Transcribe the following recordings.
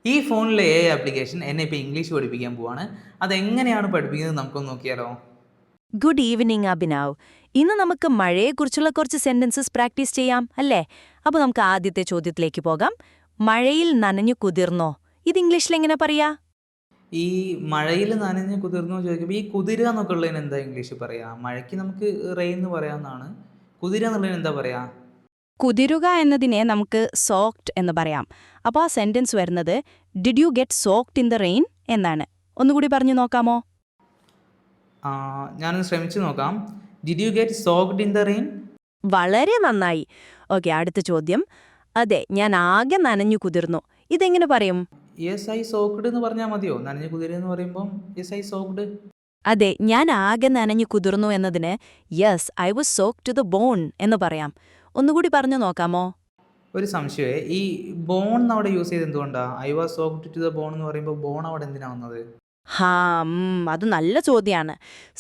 ഈ ഫോണിലെ ആപ്ലിക്കേഷൻ എന്നെ ഇപ്പോൾ ഇംഗ്ലീഷ് പഠിപ്പിക്കാൻ പോവാണ്. അതെങ്ങനെയാണ് പഠിപ്പിക്കുന്നത് നമുക്കൊന്ന് നോക്കിയാലോ? Good evening Abhinav. ഇന്ന് നമുക്ക് മഴയെക്കുറിച്ചുള്ള കുറച്ച് സെന്റൻസസ് പ്രാക്ടീസ് ചെയ്യാം അല്ലേ? അപ്പോൾ നമുക്ക് ആദ്യത്തെ ചോദ്യത്തിലേക്ക് പോകാം. മഴയിൽ നനഞ്ഞു കുതിർന്നോ? ഇത് ഇംഗ്ലീഷിൽ എങ്ങനെ പറയാ? ഈ മഴയിൽ നനഞ്ഞ് കുതിർന്നു ചോദിക്കുമ്പോൾ ഈ കുതിര എന്നൊക്കെ ഉള്ളതിന് എന്താ ഇംഗ്ലീഷിൽ പറയാ? മഴയ്ക്ക് നമുക്ക് റെയിൻ എന്ന് പറയാവുന്നതാണ്. കുതിര എന്നുള്ളതിന് എന്താ പറയാ? കുതിരുക എന്നതിനെ നമുക്ക് സോക്ഡ് എന്ന് പറയാം. അപ്പോൾ ആ സെന്റൻസ് വരുന്നത് did you get soaked in the rain എന്നാണ്. ഒന്നുകൂടി പറഞ്ഞു നോക്കാമോ? ഞാനൊന്ന് ശ്രമിച്ചു നോക്കാം. Did you get soaked in the rain? വളരെ നന്നായി. ഓക്കെ, അടുത്ത ചോദ്യം. അതെ, ഞാൻ ആകെ നനഞ്ഞു കുതിർന്നു. ഇതെങ്ങനെ പറയും? യെസ് ഐ സോക്ഡ് എന്ന് പറഞ്ഞാൽ മതിയോ? നനഞ്ഞ കുതിര എന്ന് പറയുമ്പം യെസ് ഐ സോക്ഡ്. അതെ, ഞാൻ ആകെ നനഞ്ഞു കുതിർന്നു എന്നതിന് yes I was soaked to the bone എന്ന് പറയാം. ഒന്നുകൂടി പറഞ്ഞു നോക്കാമോ? ഒരു സംശയമേ, ഈ ബോൺ അവിടെ യൂസ് ചെയ്ത് എന്തുകൊണ്ടാണ്? I was soaked to the bone എന്ന് പറയുമ്പോൾ ബോൺ അവിടെ എന്തിനാ വന്നത്? ഹാ, അത് നല്ല ചോദ്യമാണ്.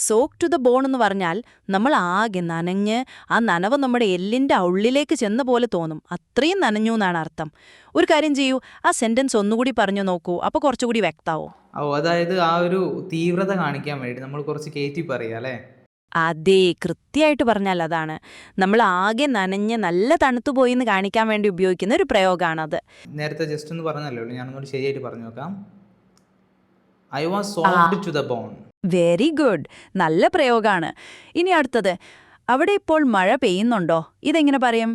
സോക്ക് ടു ദ ബോൺ എന്ന് പറഞ്ഞാൽ നമ്മൾ ആകെ നനഞ്ഞ് ആ നനവ് നമ്മുടെ എല്ലിൻ്റെ ഉള്ളിലേക്ക് ചെന്ന പോലെ തോന്നും. അത്രയും നനഞ്ഞു എന്നാണ് അർത്ഥം. ഒരു കാര്യം ചെയ്യൂ, ആ സെന്റൻസ് ഒന്നുകൂടി പറഞ്ഞു നോക്കൂ, അപ്പോൾ കുറച്ചുകൂടി വ്യക്തമാവും. അതായത് ആ ഒരു തീവ്രത കാണിക്കാൻ വേണ്ടി നമ്മൾ കുറച്ച് കയറ്റി പറയാം അല്ലേ? അതെ, കൃത്യമായിട്ട് പറഞ്ഞാൽ അതാണ്. നമ്മൾ ആകെ നനഞ്ഞ് നല്ല തണുത്തുപോയി എന്ന് കാണിക്കാൻ വേണ്ടി ഉപയോഗിക്കുന്ന ഒരു പ്രയോഗമാണത്. നേരത്തെ ജസ്റ്റ് ഒന്ന് പറഞ്ഞല്ലോ, ഞാനൊന്നുകൂടി ശരിയായിട്ട് പറഞ്ഞു നോക്കാം. I was soaked to the bone. Very good, നല്ല പ്രയോഗമാണ്. ഇനി അടുത്തത്, അവിടെ ഇപ്പോൾ മഴ പെയ്യുന്നുണ്ടോ? ഇതെങ്ങനെ പറയും?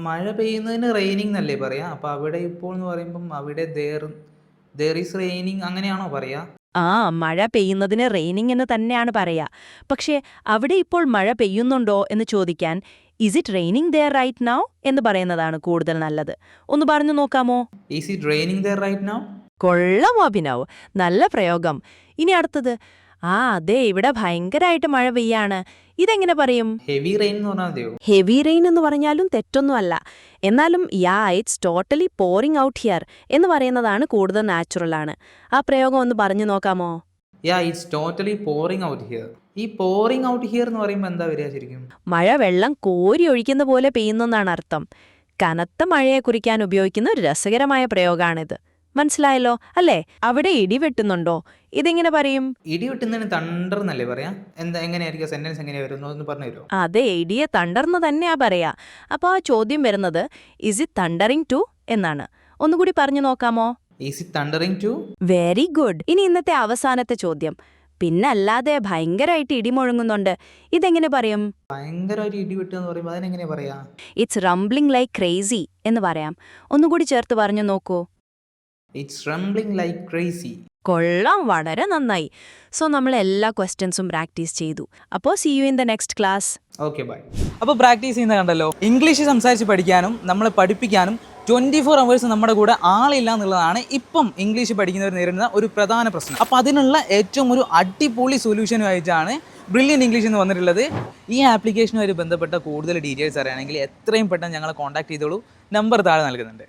മഴ പെയ്യുന്നതിന് റെയിനിങ് എന്നല്ലേ പറയാ? അപ്പോൾ അവിടെ ഇപ്പോൾ എന്ന് പറയുമ്പം അവിടെ ദേർ ഈസ് റെയിനിങ് അങ്ങനെയാണോ പറയാ? ആ, മഴ പെയ്യുന്നതിന് റെയിനിങ് എന്ന് തന്നെയാണ് പറയാ. പക്ഷേ അവിടെ ഇപ്പോൾ മഴ പെയ്യുന്നുണ്ടോ എന്ന് ചോദിക്കാൻ is it raining there right now എന്ന് പറയുന്നതാണ് കൂടുതൽ നല്ലത്. ഒന്ന് പറഞ്ഞു നോക്കാമോ? Is it raining there right now? കൊള്ളാം അഭിനവ്, നല്ല പ്രയോഗം. ഇനി അടുത്തത്, അതെ ഇവിടെ ഭയങ്കരമായിട്ട് മഴ പെയ്യാണ്. ഇതെങ്ങനെ പറയും? ഹെവി റെയിൻ എന്ന് പറഞ്ഞാൽ മതിയോ? ഹെവി റെയിൻ എന്ന് പറഞ്ഞാലും തെറ്റൊന്നുമല്ല. എന്നാലും it's totally pouring out here എന്ന് പറയുന്നതാണ് കൂടുതൽ നാച്ചുറലാണ്. ആ പ്രയോഗം ഒന്ന് പറഞ്ഞു നോക്കാമോ? It's totally pouring out here. ഈ പോറിംഗ് ഔട്ട് ഹിയർ എന്ന് പറയുമ്പോൾ എന്താ വരിക ശരിക്കും? മഴ വെള്ളം കോരി ഒഴിക്കുന്ന പോലെ പെയ്യുന്നെന്നാണ് അർത്ഥം. കനത്ത മഴയെ കുറിക്കാൻ ഉപയോഗിക്കുന്ന ഒരു രസകരമായ പ്രയോഗമാണിത്. മനസ്സിലായല്ലോ അല്ലേ? അവിടെ ഇടി വെട്ടുന്നുണ്ടോ? ഇതെങ്ങനെ പറയും? ഇടി വെട്ടുന്നതിന് തണ്ടർ എന്നല്ലേ പറയാ? എങ്ങനെയായിരിക്കും സെന്റൻസ് എങ്ങനെയാ വരുന്നത് എന്ന് പറഞ്ഞു തരുമോ? അതെ, ഇടിയെ തണ്ടർന്ന് തന്നെയാ പറയാ. അപ്പോൾ ആ ചോദ്യം വരുന്നത് ഇസ് ഇറ്റ് തണ്ടറിങ് ടു എന്നാണ്. ഒന്നുകൂടി പറഞ്ഞു നോക്കാമോ? Is it thundering too? Very good. ഇനി ഇന്നത്തെ അവസാനത്തെ ചോദ്യം, പിന്നല്ലാതെ ഭയങ്കരമായിട്ട് ഇടിമുഴങ്ങുന്നുണ്ട്. ഇതെങ്ങനെ പറയും? ഭയങ്കരമായിട്ട് ഇടി വെട്ടുക എന്ന് പറയുമ്പോൾ അതിനെങ്ങനെയാ പറയാ? ഇറ്റ്സ് റംബ്ലിംഗ് ലൈക്ക് ക്രേസി എന്ന് പറയാം. ഒന്നുകൂടി ചേർത്ത് പറഞ്ഞു നോക്കൂ. It's rumbling like crazy. കൊള്ളാം, വളരെ നന്നായി. സോ നമ്മൾ എല്ലാ ക്വസ്റ്റ്യൻസും പ്രാക്ടീസ് ചെയ്തു. അപ്പോൾ see you in the next class. Okay, bye. അപ്പോൾ പ്രാക്ടീസ് ചെയ്യുന്ന കണ്ടല്ലോ, ഇംഗ്ലീഷ് സംസാരിച്ച് പഠിക്കാനും നമ്മളെ പഠിപ്പിക്കാനും 24 hours നമ്മുടെ കൂടെ ആളില്ല എന്നുള്ളതാണ് ഇപ്പം ഇംഗ്ലീഷ് പഠിക്കുന്നവർ നേരിടുന്ന ഒരു പ്രധാന പ്രശ്നം. അപ്പോൾ അതിനുള്ള ഏറ്റവും ഒരു അടിപൊളി സൊല്യൂഷനുമായിട്ടാണ് ബ്രില്യൻറ്റ് ഇംഗ്ലീഷ് എന്ന് വന്നിട്ടുള്ളത്. ഈ ആപ്ലിക്കേഷനുമായി ബന്ധപ്പെട്ട കൂടുതൽ ഡീറ്റെയിൽസ് അറിയണമെങ്കിൽ എത്രയും പെട്ടെന്ന് ഞങ്ങളെ കോൺടാക്ട് ചെയ്തോളൂ. നമ്പർ താഴെ നൽകുന്നുണ്ട്.